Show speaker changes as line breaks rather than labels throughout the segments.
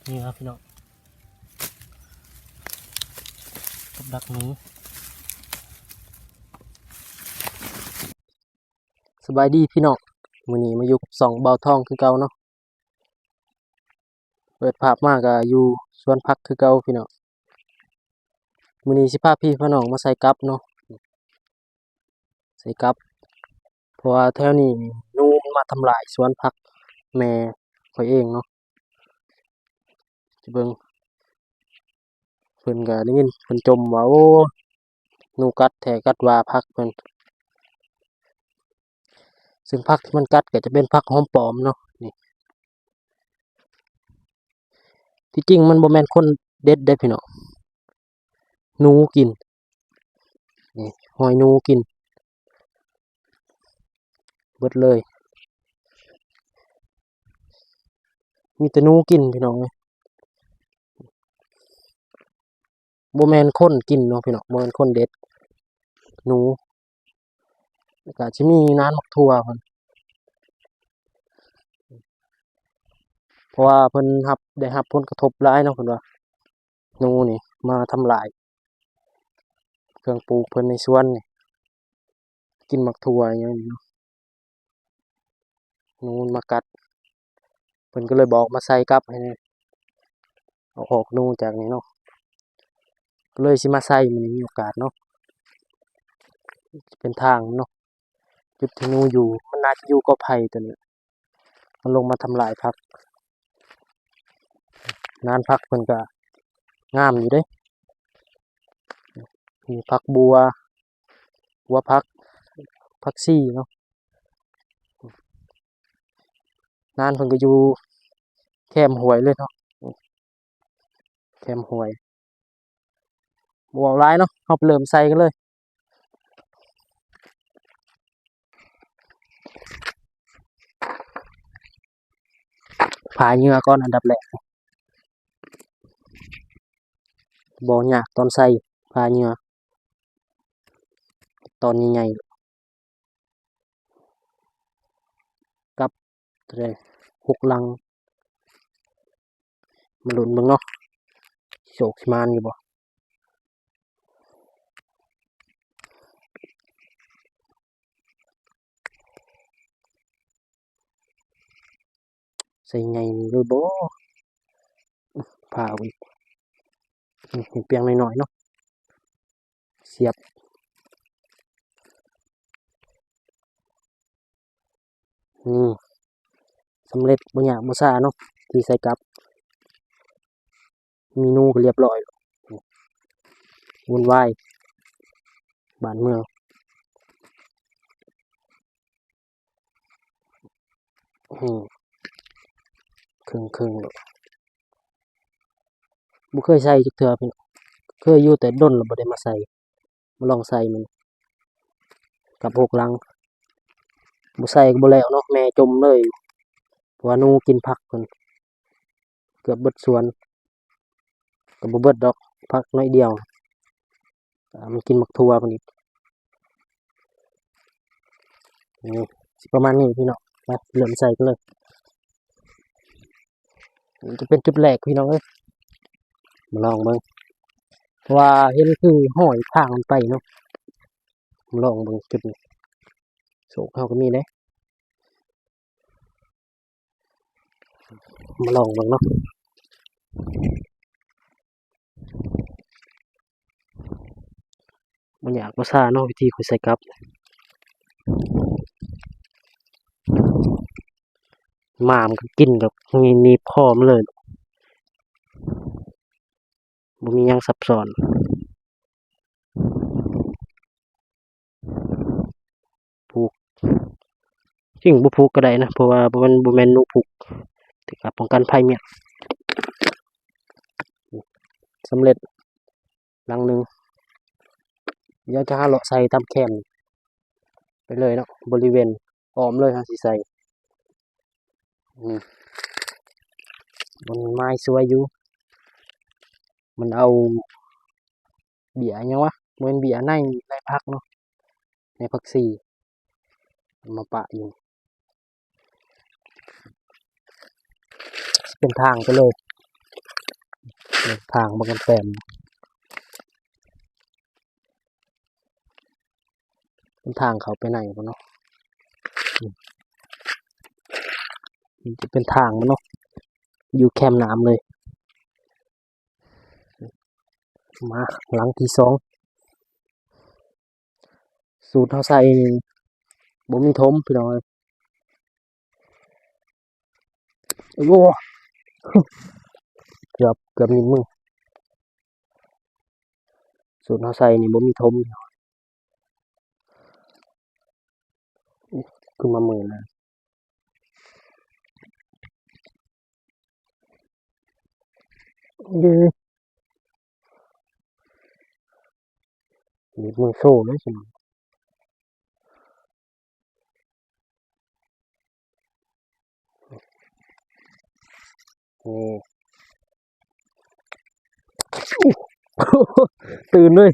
นี่ครับพี่น้องกับดักหนูสบายดีพี่น้องมื้อนี้มาอยู่กับ2เบาทองคือเก่าเนาะเปิดภาพมาก็อยู่สวนผักคือเก่าพี่น้องมื้อนี้สิพาพี่พาน้องมาใส่กับเนาะใส่กับเพราะว่าแถวนี้หนูมันมาทำลายสวนผักแม่ข้อยเองเนาะสิเบิ่งเพิ่นก็ได้ยินเพิ่นจมว่าโอ้หนูกัดแท้กัดว่าผักเพิ่นซึ่งผักที่มันกัดก็จะเป็นผักหอมปลอมเนาะนี่ที่จริงมันบ่แม่นคนเด็ดเด้พี่น้องหนูกินนี่หอยหนูกินเบิดเลยมีแต่หนูกินพี่น้องเอ้ยบ่แม่นคนกินเนาะพี่น้องบ่แม่นคนเด็ดหนูแล้วก็สิมีน้านมักทั่วเพิ่นเพราะว่าเพิ่นได้รับผลกระทบหลายเนาะเพิ่นว่าหนูนี่มาทำลายเครื่องปลูกเพิ่นในสวนนี่กินมักทั่วอิหยังนี่เนาะหนูมันมากัดเพิ่นก็เลยบอกมาใส่กับให้แหน่เอาออกหนูจากนี่เนาะก็เลยสิมาใส่มื้อนี้มีโอกาสเนาะเป็นทางเนาะจุดที่หนูอยู่มันน่าจะอยู่กอไผ่ตัวนี้มันลงมาทำลายผักนานผักเพิ่นก็งามอยู่เด้มีผักบัวผักชีเนาะนานเพิ่นก็อยู่แคมห้วยเลยเนาะแคมห้วยบ่เว้าหลายเนาะเราไปเริ่มใส่กันเลยผ่าเหยื่อก่อนอันดับแรกบ่ยากตอนใส่ผ่าเหยื่อตอนใหญ่ๆกับเท่าใด6ลังมาลุ้นเบิ่งเนาะโชคสิมานอยู่บ่ใส่ใหญ่เลยบ่ผ่าเอาอีกนี่เปียงน้อยๆเนาะเสียบนี่สำเร็จบ่ยากบ่ช้าเนาะที่ใส่กับมีหนูก็เรียบร้อยแล้ววุ่นวายบ้านเมืองอือครึ่งๆแล้วบ่เคยใส่จักเทื่อพี่น้องเคยอยู่แต่ดนแล้วบ่ได้มาใส่มาลองใส่มื้อนี้กับ6ลังบ่ใส่ก็บ่แล้วเนาะแม่จมเลยเพราะว่าหนูกินผักเพิ่นเกือบเบิดสวนก็บ่เบิดดอกผักน้อยเดียวมันกินบักทั่วเพิ่นอีกนี่สิประมาณนี้พี่น้องไปเริ่มใส่กันเลยนี่จะเป็นจุดแรกพี่น้องเอ้ยมาลองเบิ่งเพราะว่าเห็นคือห้อยทางมันไปเนาะมาลองเบิ่งจุดนี้โศกเฮาก็มีเด้มาลองเบิ่งเนาะบ่ยากบ่ช้าเนาะวิธีข้อยใส่กับหมามันก็กินกับหนีบคอมันเลยบ่มีหยังซับซ้อนผูกจริงบ่ผูกก็ได้นะเพราะว่ามันบ่แม่นหนูพุกแต่ก็ป้องกันภัยเมียสำเร็จลังหนึ่งเดี๋ยวจะหาเลาะใส่ตามแคมไปเลยเนาะบริเวณอ้อมเลยเฮาสิใส่มันไม้สวยอยู่มันเอาเบี้ยหยังวะบ่แม่นเบี้ยในผักเนาะในผักชีมาปะอยู่เป็นทางไปเลย ทางบ่กันแปมเป็นทางเขาไปไหนบ่เนาะมันจะเป็นทางมันเนาะอยู่แคมป์น้ำเลยมาหลังที่2สูตรเฮาใส่นี่บ่มีทมพี่น้องเอ้ยโอ้เกือบมีมือสูตรเฮาใส่นี่บ่มีทมขึ้นมามือนะยือมีมือโซ่เลยสินี่ตื่นเลย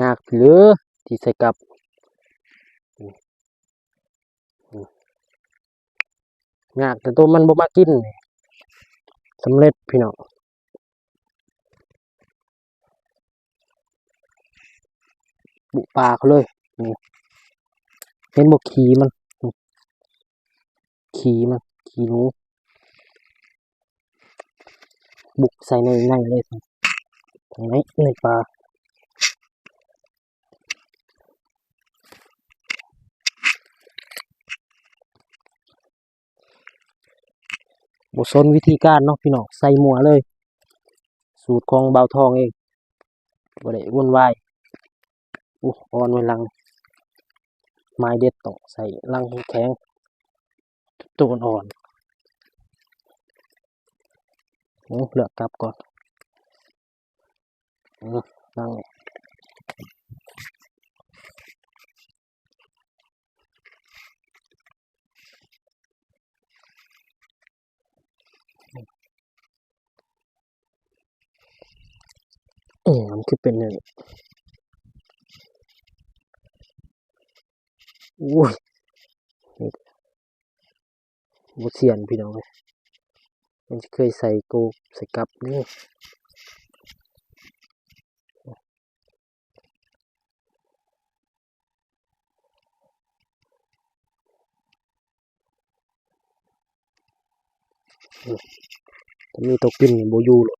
ยากเหลือที่ใส่กับยากแต่ตัวมันบ่มากินสำเร็จพี่น้องบุปลาเขาเลยนี่เห็นบ่ขี้มันขี้หนูบุกใส่ในเลยตรงนี้ในปลาบ่สนวิธีการเนาะพี่น้องใส่หมัวเลยสูตรของเบาทองเองบ่ได้วุ่นวายอ่อนไว้ลังไม้เด็ดต้องใส่ลังแข็งตัวอ่อนเลือกกลับก่อนลังมันคือเป็นอย่างนี้อุ้ยบ่เซียนพี่น้องเอ้ยมันเคยใส่โกบใส่กับนี่ถ้ามีตกปิ่นนี่บ่อยู่หรอก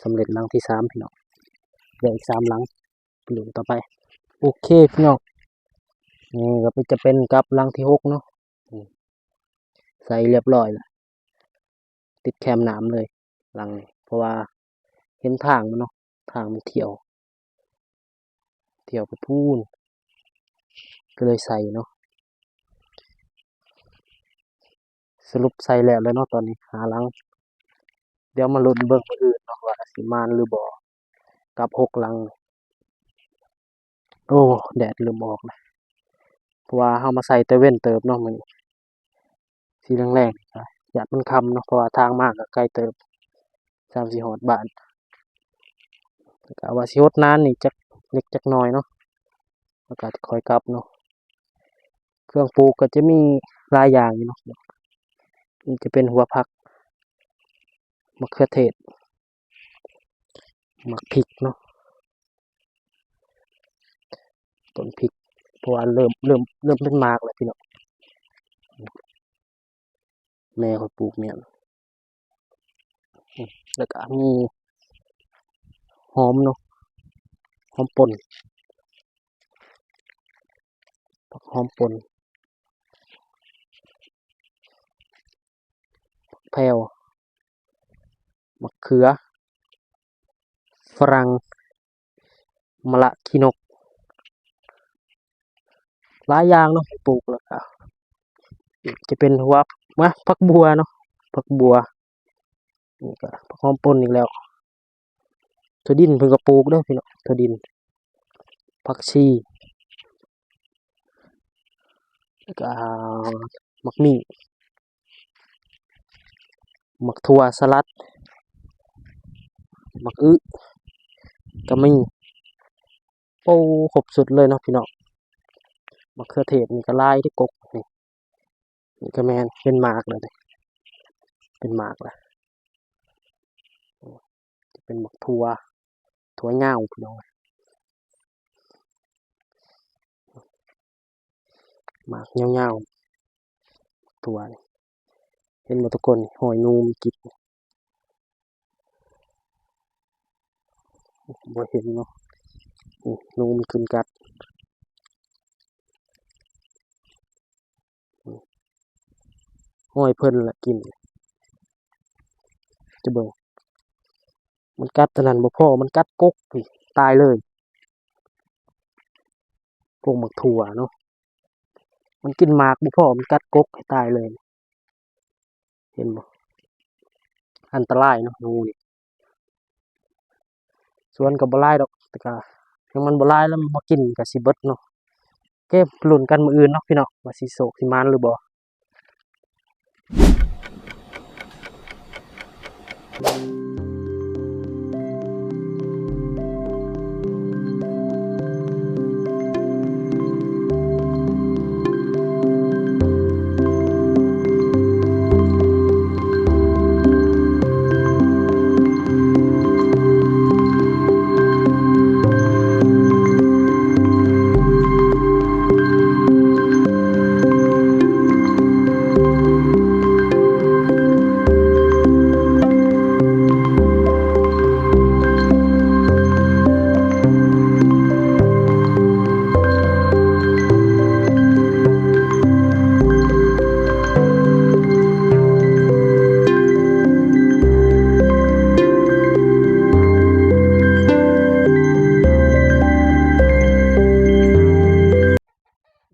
สำเร็จลังที่3พี่น้องเหลืออีก3ลังไปลุ้นต่อไปโอเคพี่น้องนี่ก็จะเป็นกับลังที่6เนาะใส่เรียบร้อยแล้วติดแคมน้ำเลยลังนี้เพราะว่าเห็นทางมันเนาะทางมันเที่ยวไปพูนก็เลยใส่เนาะสรุปใส่แล้วเนาะตอนนี้หาลังเดี๋ยวมาลุ้นเบิ่งมื้ออื่นเนาะว่าสิมานหรือบ่กับ6ลังโอ้แดดเริ่มออกแล้วเพราะว่าเฮามาใส่แต่เว้นเติบเนาะมื้อนี้สีแรงๆก็ย้านมันค่ำเนาะเพราะว่าทางมาก็ไกลเติบสามสิฮอดบ้านก็ว่าสิอดนานนี่จักเล็กจักน้อยเนาะแล้วก็ค่อยกลับเนาะเครื่องปลูกก็จะมีหลายอย่างอยู่เนาะมันจะเป็นหัวผักมะเขือเทศมักพริกเนาะต้นพริกเพราะว่าเริ่มเป็นหมากแล้วพี่น้องแม่ข้อยปลูกเนี่ยแล้วก็มีหอมเนาะหอมป่นผักหอมป่นแพรวมะเขือฝรั่งมะละขี้นกหลายอย่างเนาะปลูกแล้วก็จะเป็นหัวผักบัวเนาะผักบัวนี่ก็ผักหอมป่นอีกแล้วถั่วดินเพิ่นก็ปลูกเด้อพี่น้องถั่วดินผักชีแล้วก็มักมี่มักถั่วสลัด มักอึก็มีโอ้ครบสุดเลยเนาะพี่น้องมะเขือเทศนี่ก็ลายที่กกนี่ก็แม่นเป็นหมากเลยนี่เป็นหมากแล้วจะเป็นหมักถั่วเหย้าพี่น้องหมากเหย้าๆถั่วนี่เห็นบ่ทุกคนหอยนูมกินบ่เห็นเนาะนูมขึ้นกัดห้อยเพิ่นละกินจะเบิ่งมันกัดเท่านั้นบ่พอมันกัดกกนี่ตายเลยพวกหมักถั่วเนาะมันกินหมากบ่พอมันกัดกกให้ตายเลยเห็นบ่อันตรายเนาะงูนี่สวนก็บ่หลายดอกแต่ก็ยังมันบ่หลายแล้วมันบ่กินก็สิเบิดเนาะโอเคลุ้นกันมื้ออื่นเนาะพี่น้องว่าสิโศกสิหมานหรือบ่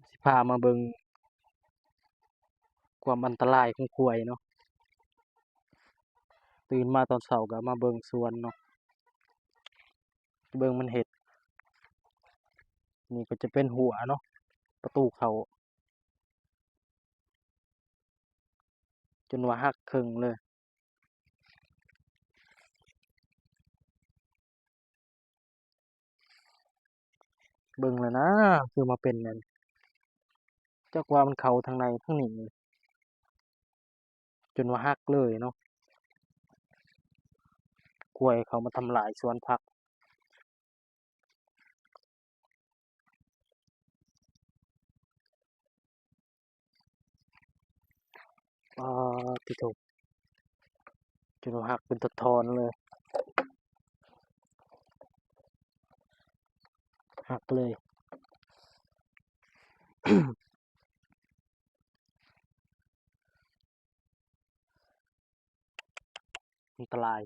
สิพามาเบิ่งความอันตรายของกล้วยเนาะตื่นมาตอนเช้าก็มาเบิ่งสวนเนาะเบิ่งมันเฮ็ดนี่ก็จะเป็นหัวเนาะประตูเข้าจนว่าหักครึ่งเลยเบิ่งแล้วนะคือมาเป็นนั่นจักว่ามันเข้าทางในทางนี้จนว่าหักเลยเนาะกล้วยเขามาทำลายสวนผักอ่ติโถจนว่าหักเป็นตอนๆเลยหักเลย อันตราย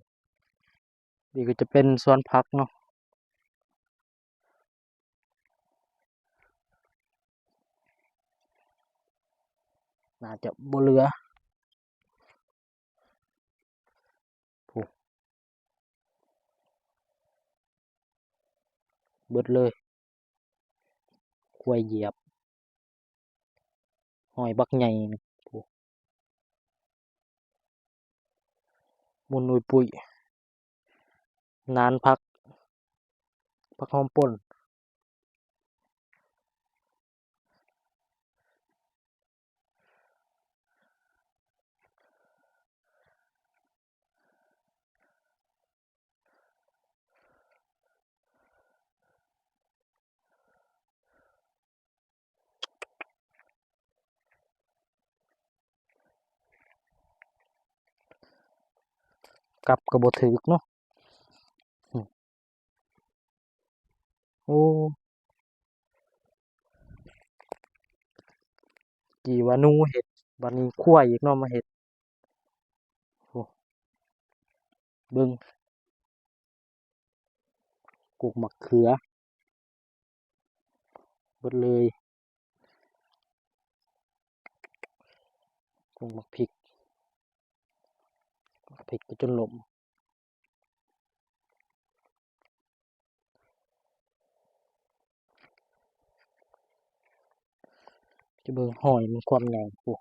นี่ก็จะเป็นสวนผักเนาะน่าจะบ่เหลือพู้เบิดเลยกล้วยเหยียบหอยบักใหญ่นี่พู้มุนอุยปุยนานผักหอมป่นกับก็บ่ถึกเนาะอือโอ้กี่ว่าหนูเฮ็ดบัดนี้ควายอีกเนาะมาเฮ็ดโอ้เบิ่งปลูกมะเขือเบิดเลยปลูกมักพริกไปจนล้มจะเบิ่งหอยมันความใหญ่โอ้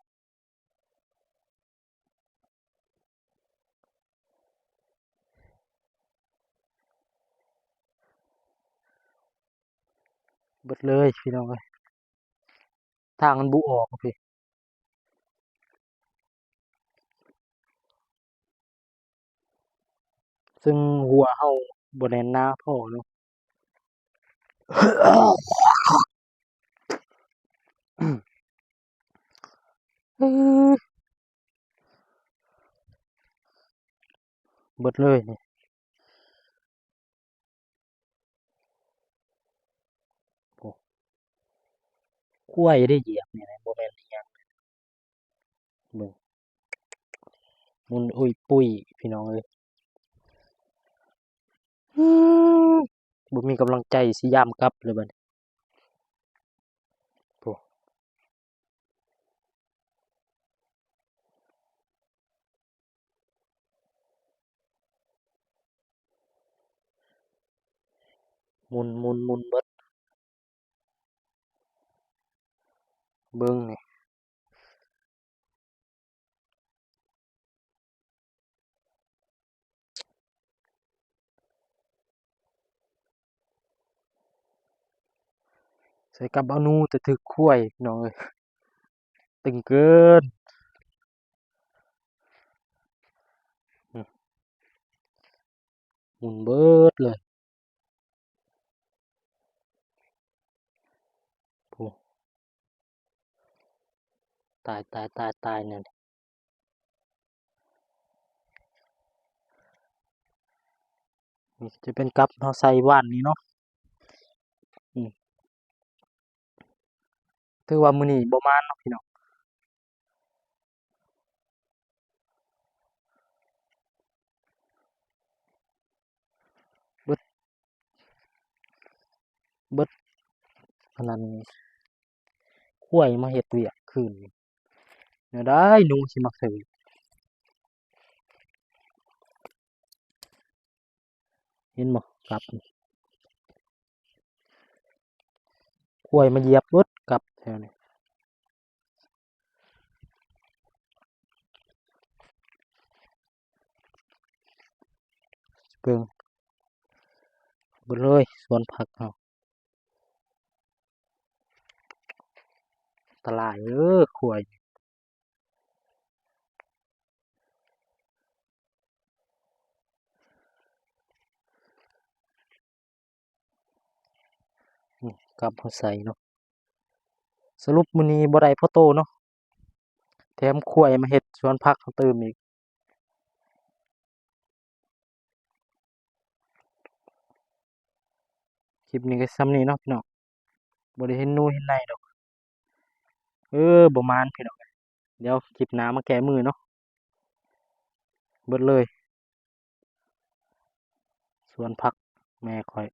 เบิดเลยพี่น้องเอ้ยทางมันบ่ออกพี่ซึ่งหัวเฮาบ่แน่นหนาพอเนาะ อื้อเบิดเลยนี่โอ้ควายได้เหยียบนี่นะบ่แม่นอิหยังเบิ่งมุนอุ้ยปุ้ยพี่น้องเอ้ยอื้อบ่มีกำลังใจสิย้ำกลับเลยบัดนี้โอ้หมุนเบิดเบิ่งนี่ใส่กับเอาหนูแต่ถึกควายพี่น้องเอ้ยตึงเกินอือหมุนเบิดเลยโอ้ตายนั่นนี่จะเป็นกับเฮาใส่ว่านนี่เนาะอืมถือว่ามื้อนี้บ่มานเนาะพี่น้องเบิดเบิดอันนั้นควายมาเฮ็ดเวียกคืนนี้แนวใดหนูสิมาซื้อเห็นบ่กับควายมาเหยียบเบิดกับแถวนี้เบิ่งเบิดเลยสวนผักเฮาอันตรายเด้อควายกับเฮาใส่เนาะสรุปมื้อนี้บ่ได้พอโตเนาะแถมควายมาเฮ็ดสวนผักเฮาเติมอีกคลิปนี้ก็ส่ำนี้เนาะพี่น้องบ่ได้เห็นหนูเห็นไหนดอกบ่มานพี่น้องเดี๋ยวคลิปหน้ามาแก้มือเนาะเบิดเลยสวนผักแม่ข้อย